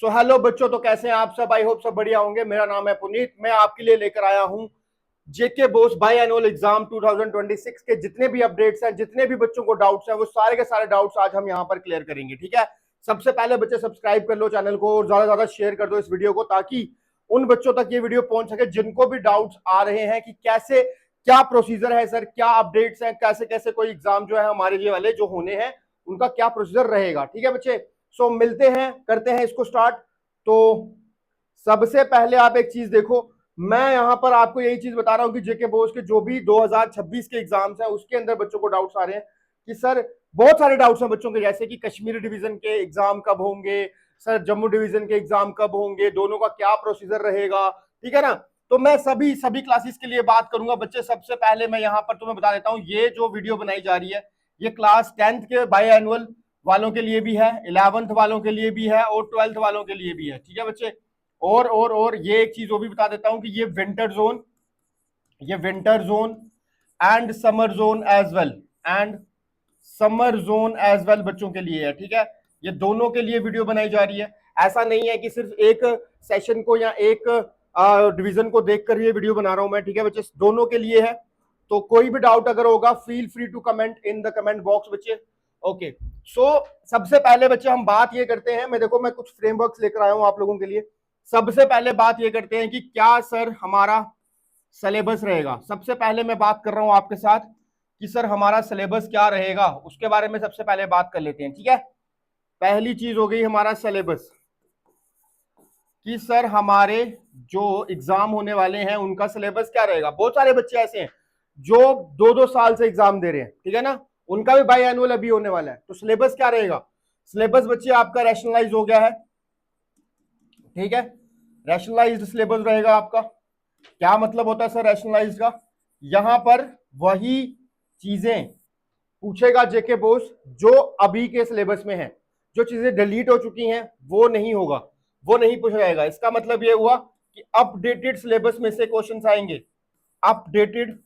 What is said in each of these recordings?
So hello बच्चों, तो कैसे हैं आप सब? आई होप सब बढ़िया होंगे। मेरा नाम है पुनीत। मैं आपके लिए लेकर आया हूं जेके बोस बाई एनुअल एग्जाम 2026 के जितने भी अपडेट्स हैं, जितने भी बच्चों को डाउट्स हैं, वो सारे के सारे डाउट्स आज हम यहां पर क्लियर करेंगे। ठीक है, सबसे पहले बच्चे सब्सक्राइब कर लो चैनल को और ज्यादा से ज्यादा शेयर कर दो इस वीडियो को, ताकि उन बच्चों तक ये वीडियो पहुंच सके जिनको भी डाउट्स आ रहे हैं कि कैसे क्या प्रोसीजर है सर, क्या अपडेट्स हैं, कैसे कैसे कोई एग्जाम जो है हमारे ये वाले जो होने हैं उनका क्या प्रोसीजर रहेगा। ठीक है बच्चे, सो मिलते हैं, करते हैं इसको स्टार्ट। तो सबसे पहले आप एक चीज देखो, मैं यहां पर आपको यही चीज बता रहा हूं कि जेके बोस के जो भी 2026 के एग्जाम्स हैं उसके अंदर बच्चों को डाउट्स आ रहे हैं कि सर बहुत सारे डाउट्स हैं बच्चों के, जैसे कि कश्मीर डिवीजन के एग्जाम कब होंगे, सर जम्मू डिवीजन के एग्जाम कब होंगे, दोनों का क्या प्रोसीजर रहेगा। ठीक है ना, तो मैं सभी सभी क्लासेस के लिए बात करूंगा बच्चे। सबसे पहले मैं यहां पर तुम्हें बता देता हूं, ये जो वीडियो बनाई जा रही है ये क्लास 10th के बाई एनुअल वालों के लिए भी है, 11th वालों के लिए भी है और 12th वालों के लिए भी है। ठीक है बच्चे, और ये एक चीज वो भी बता देता हूं कि ये winter zone and summer zone as well, and summer zone as well बच्चों के लिए है। ठीक है, ये दोनों के लिए वीडियो बनाई जा रही है। ऐसा नहीं है कि सिर्फ एक सेशन को या एक डिवीजन को देखकर ये वीडियो बना रहा हूं मैं। ठीक है बच्चे, दोनों के लिए है। तो कोई भी डाउट अगर होगा feel free to comment in the comment box बच्चे। ओके, सो सबसे पहले बच्चे हम बात ये करते हैं, मैं कुछ फ्रेमवर्क्स लेकर आया हूं आप लोगों के लिए। सबसे पहले बात ये करते हैं कि क्या सर हमारा सिलेबस रहेगा। सबसे पहले मैं बात कर रहा हूं आपके साथ कि सर हमारा सिलेबस क्या रहेगा, उसके बारे में सबसे पहले बात कर लेते हैं। ठीक है, पहली चीज हो गई हमारा सिलेबस कि सर हमारे जो एग्जाम होने वाले हैं उनका सिलेबस क्या रहेगा। बहुत सारे बच्चे ऐसे हैं जो 2-2 साल से एग्जाम दे रहे हैं, ठीक है ना, उनका भी बाई एनुअल अभी होने वाला है। तो सिलेबस क्या रहेगा? सिलेबस बच्चे आपका रैशनलाइज हो गया है। ठीक है, रैशनलाइज्ड सिलेबस रहेगा आपका। क्या मतलब होता है सर रैशनलाइज्ड का? यहां पर वही चीजें पूछेगा जेके बोस जो अभी के सिलेबस में है। जो चीजें डिलीट हो चुकी हैं वो नहीं होगा, वो नहीं पूछा जाएगा। इसका मतलब ये हुआ कि अपडेटेड सिलेबस में से क्वेश्चंस आएंगे, अपडेटेड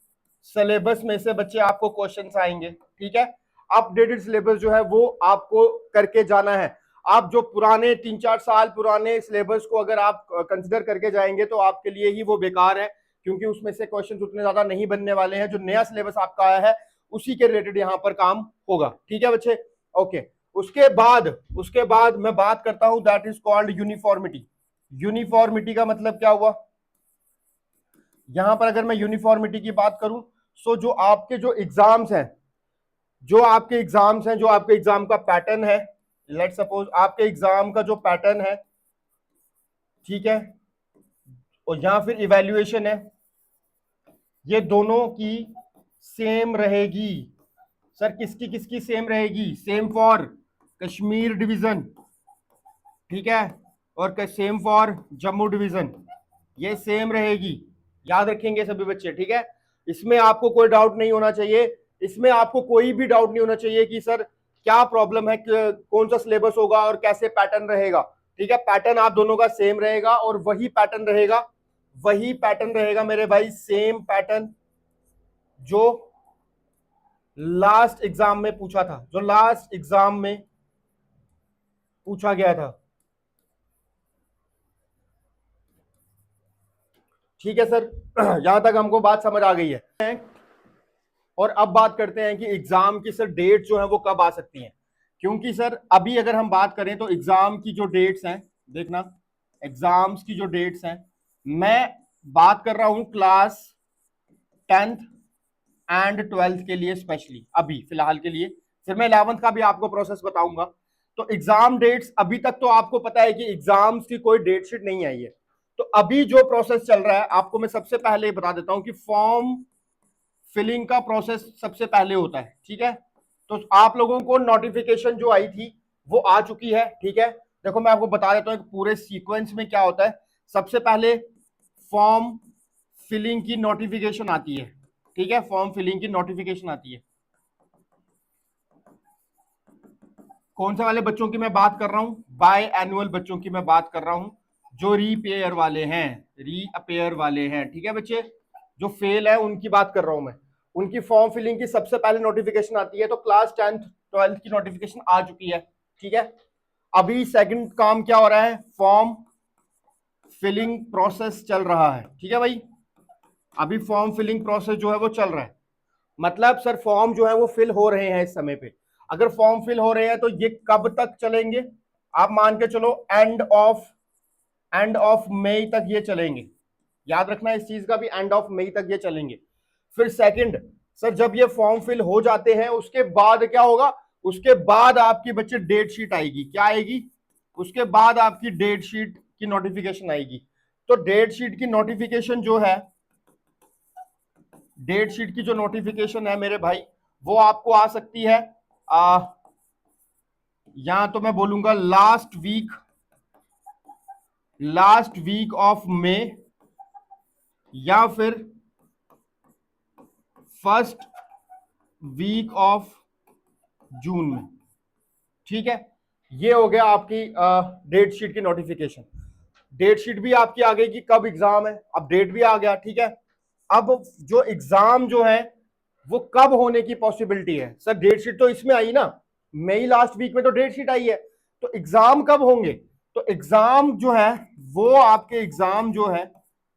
सिलेबस में से बच्चे आपको क्वेश्चंस आएंगे। ठीक है, अपडेटेड सिलेबस जो है वो आपको करके जाना है। आप जो पुराने 3-4 साल पुराने सिलेबस को अगर आप कंसिडर करके जाएंगे तो आपके लिए ही वो बेकार है, क्योंकि उसमें से क्वेश्चंस उतने ज्यादा नहीं बनने वाले हैं। जो नया सिलेबस आपका आया है उसी के रिलेटेड यहां पर काम होगा। ठीक है बच्चे, ओके। उसके बाद मैं बात करता हूं, that is called uniformity. Uniformity का मतलब क्या हुआ? यहां पर अगर मैं यूनिफॉर्मिटी की बात करूं, सो जो आपके जो एग्जाम्स हैं, जो आपके एग्जाम का पैटर्न है, लेट सपोज आपके एग्जाम का जो पैटर्न है, ठीक है, और यहां फिर इवैल्यूएशन है, ये दोनों की सेम रहेगी। सर किसकी किसकी सेम रहेगी? सेम फॉर कश्मीर डिवीजन, ठीक है, और सेम फॉर जम्मू डिवीजन, ये सेम रहेगी। याद रखेंगे सभी बच्चे, ठीक है। इसमें आपको कोई डाउट नहीं होना चाहिए, इसमें आपको कोई भी डाउट नहीं होना चाहिए कि सर क्या प्रॉब्लम है, कौन सा सिलेबस होगा और कैसे पैटर्न रहेगा। ठीक है, पैटर्न आप दोनों का सेम रहेगा और वही पैटर्न रहेगा मेरे भाई, सेम पैटर्न जो लास्ट एग्जाम में पूछा था, जो लास्ट एग्जाम में पूछा गया था। ठीक है सर, यहां तक हमको बात समझ आ गई है। और अब बात करते हैं कि एग्जाम की सर डेट जो है वो कब आ सकती हैं। क्योंकि सर अभी अगर हम बात करें तो एग्जाम की जो डेट्स हैं, देखना एग्जाम्स की जो डेट्स हैं, मैं बात कर रहा हूं क्लास 10th एंड 12th के लिए स्पेशली अभी फिलहाल के लिए। फिर मैं 11th का भी आपको प्रोसेस बताऊंगा। तो एग्जाम डेट्स अभी तक तो आपको पता है कि एग्जाम्स की कोई डेट शीट नहीं आई है। तो अभी जो प्रोसेस चल रहा है आपको मैं सबसे पहले बता देता हूं कि फॉर्म फिलिंग का प्रोसेस सबसे पहले होता है। ठीक है, तो आप लोगों को नोटिफिकेशन जो आई थी वो आ चुकी है। ठीक है, देखो मैं आपको बता देता हूं कि पूरे सीक्वेंस में क्या होता है। सबसे पहले फॉर्म फिलिंग की नोटिफिकेशन आती है। ठीक है, फॉर्म फिलिंग की नोटिफिकेशन आती है। कौन से वाले बच्चों की मैं बात कर रहा हूं? बाय एनुअल बच्चों की मैं बात कर रहा हूं, जो रीपेयर वाले हैं, रीअपेयर वाले हैं। ठीक है बच्चे, जो फेल है उनकी बात कर रहा हूं मैं। उनकी फॉर्म फिलिंग की सबसे पहले नोटिफिकेशन आती है। तो क्लास 10th 12th की नोटिफिकेशन आ चुकी है। ठीक है, अभी सेकंड काम क्या हो रहा है, फॉर्म फिलिंग प्रोसेस चल रहा है। ठीक है भाई, अभी फॉर्म फिलिंग प्रोसेस जो है वो चल रहा है। मतलब सर फॉर्म जो है वो फिल हो रहे हैं इस समय पे। अगर फॉर्म फिल हो रहे हैं तो ये कब तक चलेंगे, आप मान के चलो एंड ऑफ मई तक ये चलेंगे। याद रखना इस चीज का भी, एंड ऑफ मई तक ये चलेंगे। फिर सेकंड, सर जब ये फॉर्म फिल हो जाते हैं उसके बाद क्या होगा, उसके बाद आपकी बच्चे डेट शीट आएगी। क्या आएगी, उसके बाद आपकी डेट शीट की नोटिफिकेशन आएगी। तो डेट शीट की नोटिफिकेशन जो है, डेट शीट की जो नोटिफिकेशन है मेरे भाई, वो आपको आ सकती है यहां तो मैं बोलूंगा लास्ट वीक ऑफ मे या फिर फर्स्ट वीक ऑफ जून में। ठीक है, ये हो गया आपकी डेट शीट की नोटिफिकेशन। डेट शीट भी आपकी आ गई कि कब एग्जाम है, अब डेट भी आ गया। ठीक है, अब जो एग्जाम जो है वो कब होने की पॉसिबिलिटी है, सर डेट शीट तो इसमें आई ना, मई लास्ट वीक में तो डेट शीट आई है, तो एग्जाम कब होंगे। तो एग्जाम जो है वो आपके एग्जाम जो है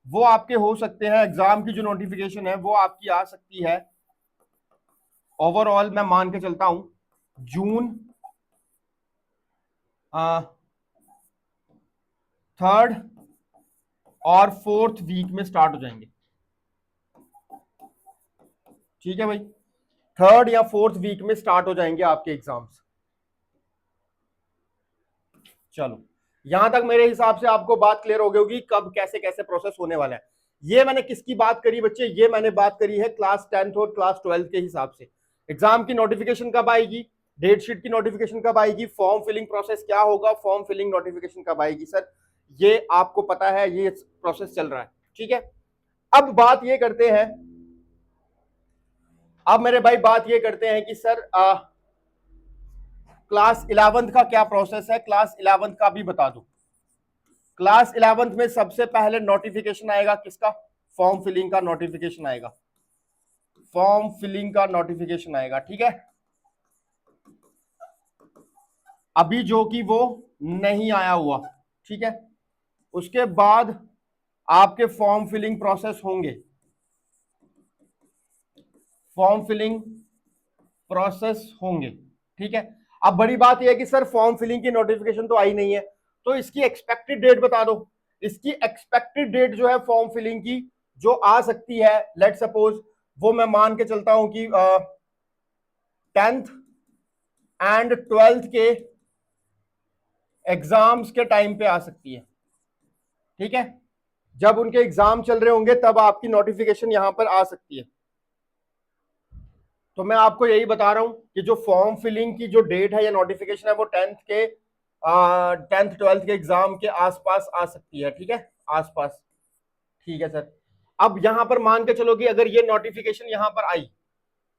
वो आपके हो सकते हैं, एग्जाम की जो नोटिफिकेशन है वो आपकी आ सकती है ओवरऑल मैं मान के चलता हूं जून थर्ड और फोर्थ वीक में स्टार्ट हो जाएंगे। ठीक है भाई, थर्ड या फोर्थ वीक में स्टार्ट हो जाएंगे आपके एग्जाम्स। चलो, यहां तक मेरे हिसाब से आपको बात क्लियर हो गई होगी कब कैसे कैसे प्रोसेस होने वाला है। ये मैंने किसकी बात करी बच्चे, ये मैंने बात करी है क्लास 10th और क्लास 12th के हिसाब से। एग्जाम की नोटिफिकेशन कब आएगी, डेट शीट की नोटिफिकेशन कब आएगी, फॉर्म फिलिंग प्रोसेस क्या होगा, फॉर्म फिलिंग नोटिफिकेशन कब आएगी, सर ये आपको पता है, ये प्रोसेस चल रहा है। ठीक है, अब बात ये करते हैं, अब मेरे भाई बात ये करते हैं कि सर क्लास 11th का क्या प्रोसेस है, क्लास 11th का भी बता दो। क्लास 11th में सबसे पहले नोटिफिकेशन आएगा किसका, फॉर्म फिलिंग का नोटिफिकेशन आएगा, फॉर्म फिलिंग का नोटिफिकेशन आएगा। ठीक है, अभी जो कि वो नहीं आया हुआ। ठीक है, उसके बाद आपके फॉर्म फिलिंग प्रोसेस होंगे, फॉर्म फिलिंग प्रोसेस होंगे। ठीक है, अब बड़ी बात यह है कि सर फॉर्म फिलिंग की नोटिफिकेशन तो आई नहीं है, तो इसकी एक्सपेक्टेड डेट बता दो। इसकी एक्सपेक्टेड डेट जो है फॉर्म फिलिंग की जो आ सकती है, लेट सपोज वो मैं मान के चलता हूं कि 10th एंड 12th के एग्जाम्स के टाइम पे आ सकती है। ठीक है, जब उनके एग्जाम चल रहे होंगे तब आपकी नोटिफिकेशन यहां पर आ सकती है। तो मैं आपको यही बता रहा हूं कि जो फॉर्म फिलिंग की जो डेट है या नोटिफिकेशन है वो 10th 12th के एग्जाम के आसपास आ सकती है। ठीक है, आसपास। ठीक है सर, अब यहां पर मान के चलो कि अगर ये नोटिफिकेशन यहां पर आई,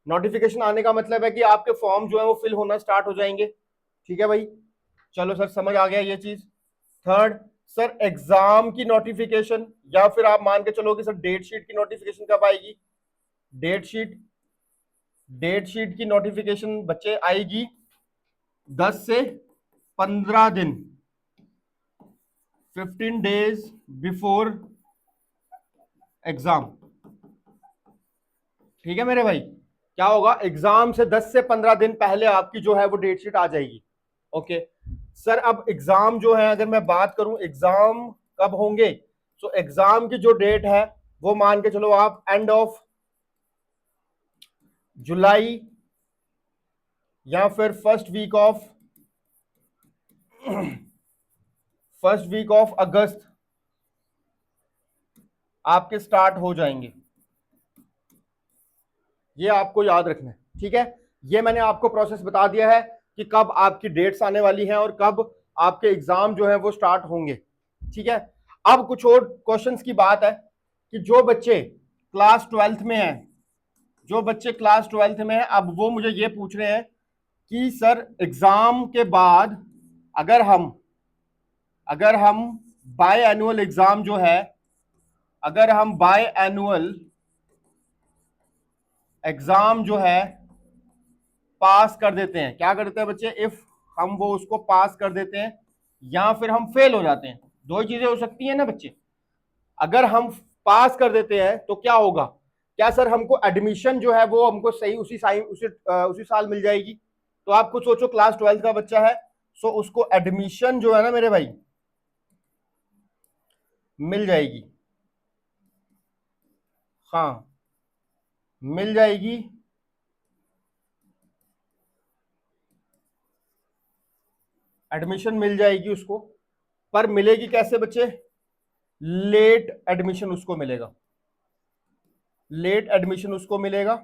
नोटिफिकेशन आने का मतलब है कि आपके फॉर्म जो है वो फिल होना स्टार्ट हो जाएंगे। ठीक है भाई, चलो सर समझ आ गया ये चीज। थर्ड, सर एग्जाम की नोटिफिकेशन या फिर आप मान के चलो कि सर डेट शीट की नोटिफिकेशन कब आएगी, डेट शीट की नोटिफिकेशन बच्चे आएगी 10 से 15 दिन, 15 डेज बिफोर एग्जाम। ठीक है मेरे भाई, क्या होगा, एग्जाम से 10 से 15 दिन पहले आपकी जो है वो डेट शीट आ जाएगी। ओके सर, अब एग्जाम जो है अगर मैं बात करूं एग्जाम कब होंगे, तो एग्जाम की जो डेट है वो मान के चलो आप एंड ऑफ जुलाई या फिर फर्स्ट वीक ऑफ अगस्त आपके स्टार्ट हो जाएंगे। ये आपको याद रखना है। ठीक है, ये मैंने आपको प्रोसेस बता दिया है कि कब आपकी डेट्स आने वाली हैं और कब आपके एग्जाम जो है वो स्टार्ट होंगे। ठीक है, अब कुछ और क्वेश्चंस की बात है कि जो बच्चे क्लास 12th में हैं, जो बच्चे क्लास 12th में हैं, अब वो मुझे ये पूछ रहे हैं कि सर एग्जाम के बाद अगर हम बाय एनुअल एग्जाम जो है, अगर हम बाय एनुअल एग्जाम जो है पास कर देते हैं, क्या करते हैं बच्चे, इफ हम वो उसको पास कर देते हैं या फिर हम फेल हो जाते हैं। दो ही चीजें हो सकती है ना बच्चे। अगर हम पास कर देते हैं तो क्या होगा, क्या सर हमको एडमिशन जो है वो हमको सही उसी साल मिल जाएगी? तो आप कुछ सोचो, क्लास 12 का बच्चा है, सो उसको एडमिशन जो है ना मेरे भाई मिल जाएगी। हाँ, मिल जाएगी। एडमिशन मिल जाएगी उसको, पर मिलेगी कैसे बच्चे? लेट एडमिशन उसको मिलेगा, लेट एडमिशन उसको मिलेगा।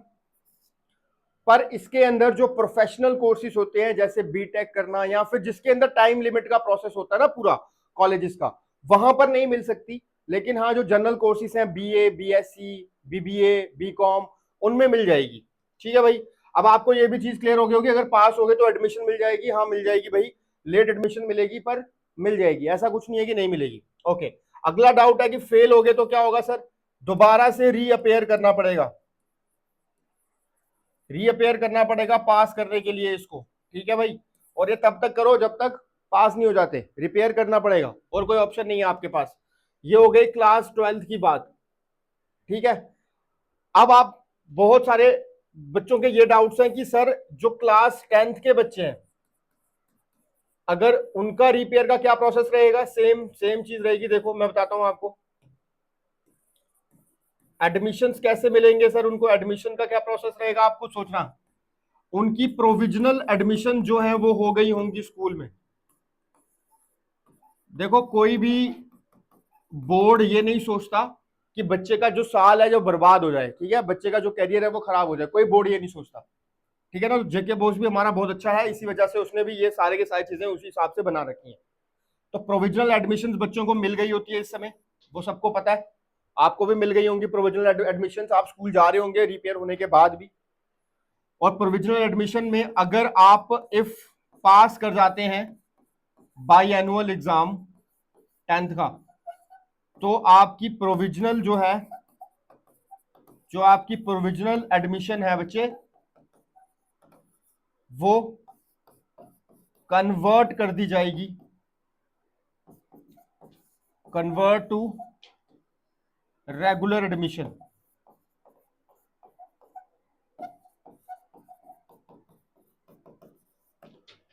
पर इसके अंदर जो प्रोफेशनल कोर्सेज होते हैं जैसे बीटेक करना या फिर जिसके अंदर टाइम लिमिट का प्रोसेस होता है ना पूरा कॉलेजेस का, वहां पर नहीं मिल सकती। लेकिन हाँ, जो जनरल कोर्सेज हैं बीए, बीएससी, बीबीए, बीकॉम, उनमें मिल जाएगी। ठीक है भाई। अब आपको ये भी चीज क्लियर हो गई होगी, अगर पास हो गए तो एडमिशन मिल जाएगी। हाँ मिल जाएगी भाई, लेट एडमिशन मिलेगी पर मिल जाएगी, ऐसा कुछ नहीं है कि नहीं मिलेगी। ओके, अगला डाउट है कि फेल हो गए तो क्या होगा सर? दोबारा से रीअपेयर करना पड़ेगा, रीअपेयर करना पड़ेगा पास करने के लिए इसको। ठीक है भाई, और ये तब तक करो जब तक पास नहीं हो जाते, रिपेयर करना पड़ेगा, और कोई ऑप्शन नहीं है आपके पास। ये हो गई क्लास 12 की बात। ठीक है, अब आप बहुत सारे बच्चों के ये डाउट्स हैं कि सर जो क्लास 10th के बच्चे हैं, अगर उनका रिपेयर का क्या प्रोसेस रहेगा? सेम सेम चीज रहेगी। देखो मैं बताता हूं आपको, एडमिशंस कैसे मिलेंगे सर उनको, एडमिशन का क्या प्रोसेस रहेगा, आपको सोचना। उनकी प्रोविजनल एडमिशन जो है वो हो गई होंगी स्कूल में। देखो कोई भी बोर्ड ये नहीं सोचता कि बच्चे का जो साल है जो बर्बाद हो जाए, ठीक है, बच्चे का जो करियर है वो खराब हो जाए, कोई बोर्ड ये नहीं सोचता। ठीक है ना, जेके बोस भी हमारा बहुत अच्छा है, इसी वजह से उसने भी ये सारे के सारी चीजें उसी हिसाब से बना रखी हैं। तो प्रोविजनल एडमिशन बच्चों को मिल गई होती है इस समय, वो सबको पता है। आपको भी मिल गई होंगी प्रोविजनल एडमिशन, आप स्कूल जा रहे होंगे रिपेयर होने के बाद भी। और प्रोविजनल एडमिशन में अगर आप इफ पास कर जाते हैं बाई एनुअल एग्जाम 10th का, तो आपकी प्रोविजनल जो है, जो आपकी प्रोविजनल एडमिशन है बच्चे, वो कन्वर्ट कर दी जाएगी, कन्वर्ट टू रेगुलर एडमिशन।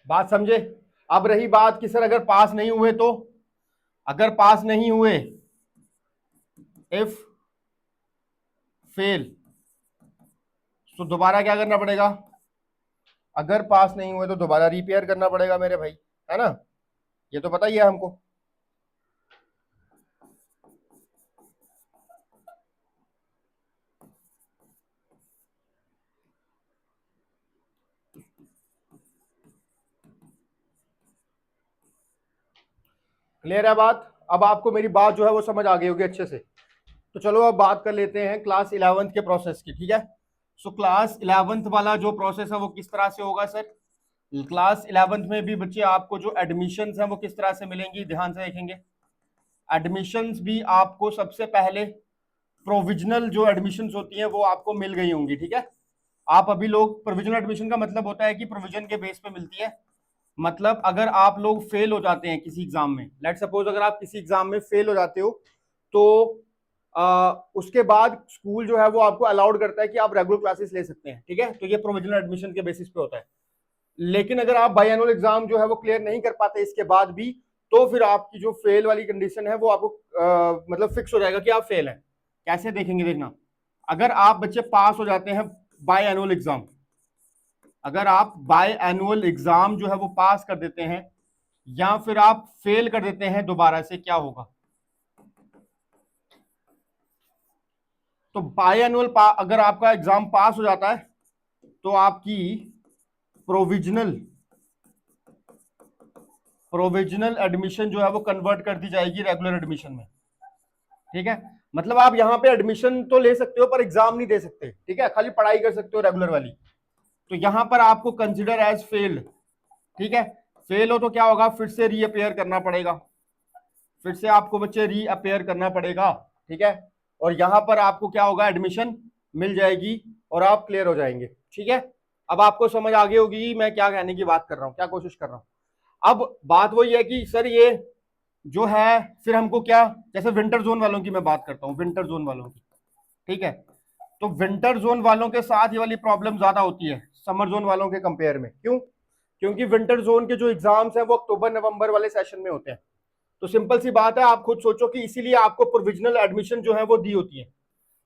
बात समझे? अब रही बात कि सर अगर पास नहीं हुए तो, अगर पास नहीं हुए, इफ फेल, तो दोबारा क्या करना पड़ेगा? अगर पास नहीं हुए तो दोबारा रिपेयर करना पड़ेगा मेरे भाई, है ना? ये तो पता ही है हमको। क्लियर है बात? अब आपको मेरी बात जो है वो समझ आ गई होगी अच्छे से। तो चलो अब बात कर लेते हैं क्लास 11th के प्रोसेस की। ठीक है, सो क्लास 11th वाला जो प्रोसेस है वो किस तरह से होगा सर? क्लास 11th में भी बच्चे आपको जो एडमिशंस हैं वो किस तरह से मिलेंगी, ध्यान से देखेंगे। एडमिशंस भी आपको सबसे पहले प्रोविजनल जो एडमिशंस होती हैं वो आपको मिल गई होंगी। ठीक है, आप अभी लोग, प्रोविजनल एडमिशन का मतलब होता है कि प्रोविजन के बेस पे मिलती है। मतलब अगर आप लोग फेल हो जाते हैं किसी एग्जाम में, लेट सपोज अगर आप किसी एग्जाम में फेल हो जाते हो, तो उसके बाद स्कूल जो है वो आपको अलाउड करता है कि आप रेगुलर क्लासेस ले सकते हैं। ठीक है, तो ये प्रोविजनल एडमिशन के बेसिस पे होता है। लेकिन अगर आप बायएनुअल एग्जाम जो है वो क्लियर नहीं कर पाते इसके बाद भी, तो फिर आपकी जो फेल वाली कंडीशन है वो आपको मतलब फिक्स हो जाएगा कि आप फेल हैं। कैसे देखेंगे, देखना। अगर आप बच्चे पास हो जाते हैं बाय एनुअल एग्जाम, अगर आप बाय एनुअल एग्जाम जो है वो पास कर देते हैं या फिर आप फेल कर देते हैं दोबारा से, क्या होगा? तो बाय एनुअल अगर आपका एग्जाम पास हो जाता है तो आपकी प्रोविजनल प्रोविजनल एडमिशन जो है वो कन्वर्ट कर दी जाएगी रेगुलर एडमिशन में। ठीक है, मतलब आप यहां पे एडमिशन तो ले सकते हो पर एग्जाम नहीं दे सकते। ठीक है, खाली पढ़ाई कर सकते हो रेगुलर वाली। तो यहां पर आपको कंसिडर एज फेल्ड। ठीक है, फेल हो तो क्या होगा? फिर से रीअपेयर करना पड़ेगा, फिर से आपको बच्चे रीअपेयर करना पड़ेगा। ठीक है, और यहां पर आपको क्या होगा? एडमिशन मिल जाएगी और आप क्लियर हो जाएंगे। ठीक है, अब आपको समझ आ गई होगी मैं क्या कहने की बात कर रहा हूं, क्या कोशिश कर रहा हूं। अब बात वही है कि सर ये जो है फिर हमको क्या, जैसे विंटर जोन वालों की मैं बात करता हूँ, विंटर जोन वालों की, ठीक है, तो विंटर जोन वालों के साथ ये वाली प्रॉब्लम ज्यादा होती है समर जोन वालों के कंपेयर में। क्यों? क्योंकि विंटर जोन के जो एग्जाम्स हैं वो अक्टूबर नवंबर वाले सेशन में होते हैं। तो सिंपल सी बात है, आप खुद सोचो कि इसीलिए आपको प्रोविजनल एडमिशन जो है वो दी होती है,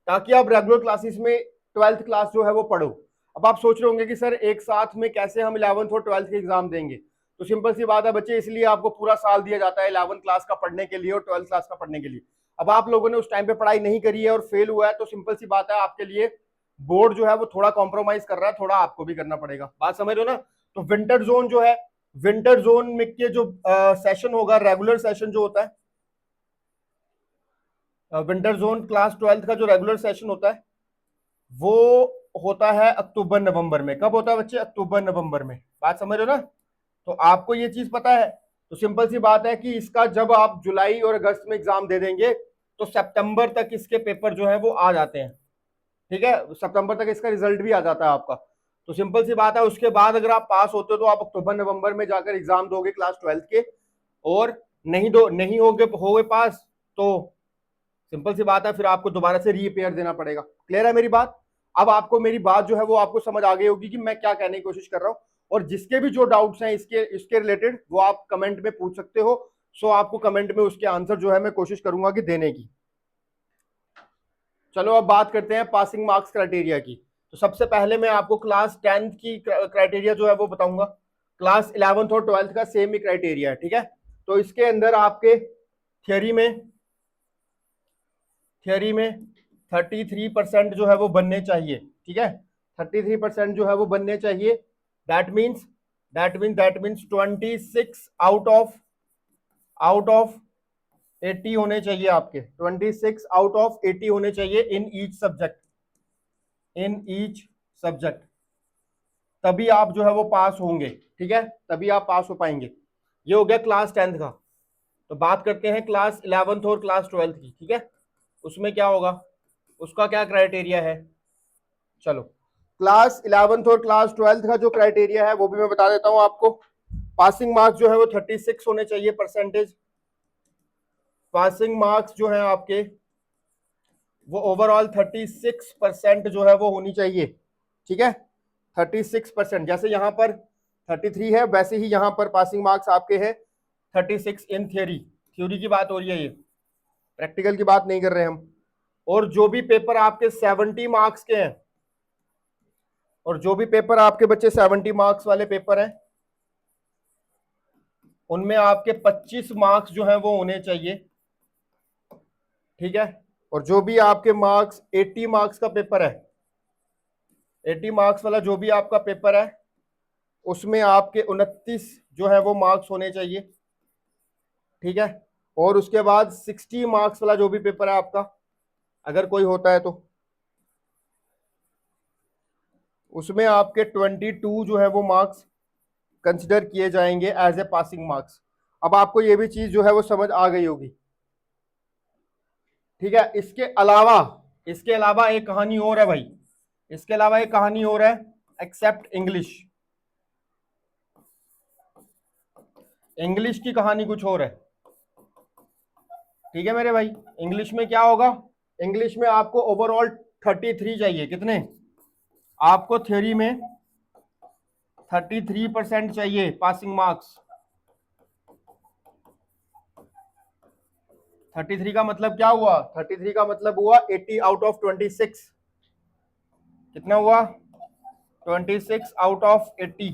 ताकि आप रेगुलर क्लासेस में 12th क्लास जो है वो पढ़ो। अब आप सोच रहे होंगे कि सर एक साथ में कैसे हम 11th और 12th के एग्जाम देंगे। तो सिंपल सी बात है बच्चे, इसलिए आपको पूरा साल दिया जाता है 11th क्लास का पढ़ने के लिए और 12th क्लास का पढ़ने के लिए। अब आप लोगों ने उस टाइम पे पढ़ाई नहीं करी है और फेल हुआ है, तो सिंपल सी बात है आपके लिए बोर्ड जो है वो थोड़ा कॉम्प्रोमाइज कर रहा है, थोड़ा आपको भी करना पड़ेगा। बात समझ रहे हो ना? तो विंटर जोन जो है, विंटर जोन में के जो सेशन होगा, रेगुलर सेशन जो होता है, विंटर जोन क्लास 12th का जो रेगुलर सेशन होता है वो होता है अक्टूबर नवंबर में। कब होता है बच्चे? अक्टूबर नवंबर में। बात समझ रहे हो ना? तो आपको ये चीज पता है। तो सिंपल सी बात है कि इसका जब आप जुलाई और अगस्त में एग्जाम दे देंगे तो सितंबर तक इसके पेपर जो है वो आ जाते हैं, ठीक है, सितंबर तक इसका रिजल्ट भी आ जाता है आपका। तो सिंपल सी बात है, उसके बाद अगर आप पास होते हो तो आप अक्टूबर नवंबर में जाकर एग्जाम दोगे क्लास 12th के, और नहीं होगे पास तो सिंपल सी बात है फिर आपको दोबारा से रीअपेयर देना पड़ेगा। क्लियर है मेरी बात? अब आपको मेरी बात जो है वो आपको समझ आ गई होगी कि मैं क्या कहने की कोशिश कर रहा हूं। और जिसके भी जो डाउट्स हैं इसके रिलेटेड वो आप कमेंट में पूछ सकते हो। सो आपको कमेंट में उसके आंसर जो है मैं कोशिश करूंगा कि देने की। चलो अब बात करते हैं पासिंग मार्क्स क्राइटेरिया की। तो सबसे पहले मैं आपको क्लास 10th की क्राइटेरिया जो है वो बताऊंगा। क्लास 11th और 12th का सेम ही क्राइटेरिया है, ठीक है। तो इसके अंदर आपके थियरी में 33% जो है वो बनने चाहिए, ठीक है, 33% जो है वो बनने चाहिए। दैट मीन्स 26 आउट ऑफ 80 होने चाहिए आपके, 26 आउट ऑफ 80 होने चाहिए इन ईच सब्जेक्ट, तभी आप जो है वो पास होंगे, ठीक है, तभी आप पास हो पाएंगे। ये हो गया क्लास 10th का। तो बात करते हैं क्लास 11th और क्लास 12th की, ठीक है। उसमें क्या होगा, उसका क्या क्राइटेरिया है? चलो, क्लास 11th और क्लास 12th का जो क्राइटेरिया है वो भी मैं बता देता हूं आपको। पासिंग मार्क्स जो है वो 36 होने चाहिए परसेंटेज। पासिंग मार्क्स जो है आपके वो ओवरऑल 36% जो है वो होनी चाहिए, ठीक है, 36%। जैसे यहां पर 33 है वैसे ही यहां पर पासिंग मार्क्स आपके हैं 36 इन थ्योरी की बात हो रही है, ये प्रैक्टिकल की बात नहीं कर रहे हम। और जो भी पेपर आपके 70 मार्क्स के हैं, और जो भी पेपर आपके बच्चे 70 मार्क्स वाले पेपर हैं, उनमें आपके 25 मार्क्स जो है वो होने चाहिए, ठीक है। और जो भी आपके मार्क्स 80 मार्क्स का पेपर है, 80 मार्क्स वाला जो भी आपका पेपर है, उसमें आपके 29 जो है वो मार्क्स होने चाहिए, ठीक है। और उसके बाद 60 मार्क्स वाला जो भी पेपर है आपका, अगर कोई होता है तो उसमें आपके 22 जो है वो मार्क्स कंसिडर किए जाएंगे एज ए पासिंग मार्क्स। अब आपको ये भी चीज जो है वो समझ आ गई होगी, ठीक है। इसके अलावा एक कहानी और है भाई, इसके अलावा एक कहानी और है, एक्सेप्ट इंग्लिश। इंग्लिश की कहानी कुछ और है, ठीक है मेरे भाई। इंग्लिश में क्या होगा, इंग्लिश में आपको ओवरऑल 33 चाहिए। कितने? आपको थ्योरी में 33% चाहिए पासिंग मार्क्स। 33 का मतलब क्या हुआ? 33 का मतलब हुआ 80 आउट ऑफ 26। कितना हुआ? 26 out of 80,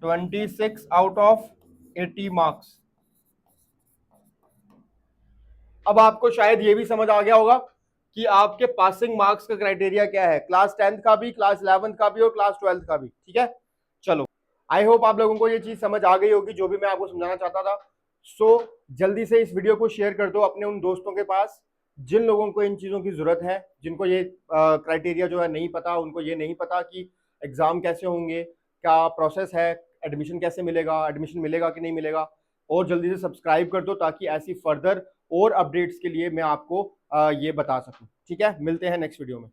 26 out of 80 marks. अब आपको शायद ये भी समझ आ गया होगा कि आपके पासिंग मार्क्स का क्राइटेरिया क्या है, क्लास 10th का भी, क्लास 11th का भी और क्लास 12th का भी, ठीक है। चलो, आई होप आप लोगों को ये चीज समझ आ गई होगी जो भी मैं आपको समझाना चाहता था। सो जल्दी से इस वीडियो को शेयर कर दो अपने उन दोस्तों के पास जिन लोगों को इन चीजों की जरूरत है, जिनको ये क्राइटेरिया जो है नहीं पता, उनको ये नहीं पता कि एग्जाम कैसे होंगे, क्या प्रोसेस है, एडमिशन कैसे मिलेगा, एडमिशन मिलेगा कि नहीं मिलेगा। और जल्दी से सब्सक्राइब कर दो ताकि ऐसी फर्दर और अपडेट्स के लिए मैं आपको ये बता सकूं, ठीक है। मिलते हैं नेक्स्ट वीडियो में।